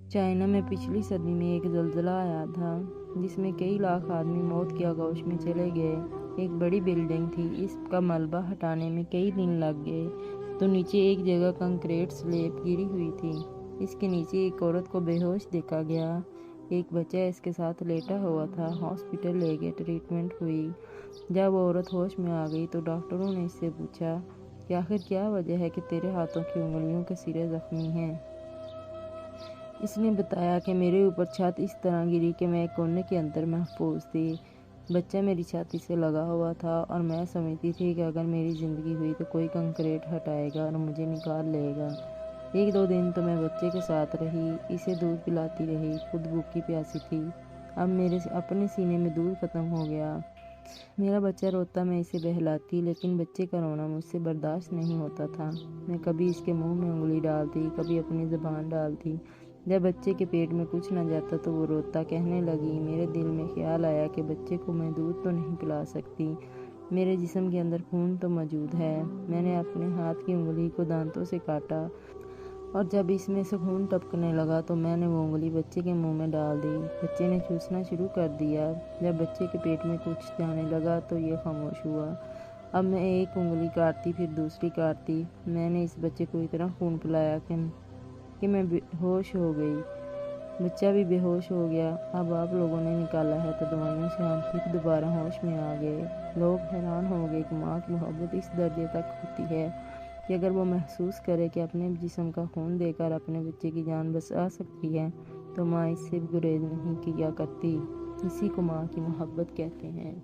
China میں پچھلی صدی میں ایک زلزلہ آیا تھا جس میں کئی لاکھ آدمی موت کی آغوش میں چلے گئے۔ ایک بڑی بلڈنگ تھی، اس کا ملبہ ہٹانے میں کئی دن لگ گئے تو نیچے ایک جگہ کنکریٹ سلیب گری ہوئی تھی۔ اس کے نیچے ایک عورت کو بے ہوش دیکھا گیا۔ ایک بچہ اس کے ساتھ لیٹا ہوا تھا۔ ہاسپٹل لے گئے، ٹریٹمنٹ ہوئی۔ جب وہ عورت ہوش میں آ گئی تو ڈاکٹروں نے اس سے پوچھا کہ آخر کیا وجہ ہے کہ تیرے ہاتھوں کی انگلیوں کے سرے زخمی ہیں؟ اس نے بتایا کہ میرے اوپر چھت اس طرح گری کہ میں ایک کونے کے اندر محفوظ تھی۔ بچہ میری چھاتی سے لگا ہوا تھا اور میں سمجھتی تھی کہ اگر میری زندگی ہوئی تو کوئی کنکریٹ ہٹائے گا اور مجھے نکال لے گا۔ ایک دو دن تو میں بچے کے ساتھ رہی، اسے دودھ پلاتی رہی، خود بھوکی پیاسی تھی۔ اب میرے اپنے سینے میں دودھ ختم ہو گیا۔ میرا بچہ روتا، میں اسے بہلاتی، لیکن بچے کا رونا مجھ سے برداشت نہیں ہوتا تھا۔ میں کبھی اس کے منہ میں انگلی ڈالتی، کبھی اپنی زبان ڈالتی۔ جب بچے کے پیٹ میں کچھ نہ جاتا تو وہ روتا۔ کہنے لگی، میرے دل میں خیال آیا کہ بچے کو میں دودھ تو نہیں پلا سکتی، میرے جسم کے اندر خون تو موجود ہے۔ میں نے اپنے ہاتھ کی انگلی کو دانتوں سے کاٹا اور جب اس میں سے خون ٹپکنے لگا تو میں نے وہ انگلی بچے کے منہ میں ڈال دی۔ بچے نے چوسنا شروع کر دیا۔ جب بچے کے پیٹ میں کچھ جانے لگا تو یہ خاموش ہوا۔ اب میں ایک انگلی کاٹتی، پھر دوسری کاٹتی۔ میں نے اس بچے کو اتنا خون پلایا کہ میں بے ہوش ہو گئی۔ بچہ بھی بے ہوش ہو گیا۔ اب آپ لوگوں نے نکالا ہے تو دوائیوں سے ہم پھر دوبارہ ہوش میں آ گئے۔ لوگ حیران ہو گئے کہ ماں کی محبت اس درجے تک ہوتی ہے کہ اگر وہ محسوس کرے کہ اپنے جسم کا خون دے کر اپنے بچے کی جان بچا سکتی ہے تو ماں اس سے گریز نہیں کیا کرتی۔ اسی کو ماں کی محبت کہتے ہیں۔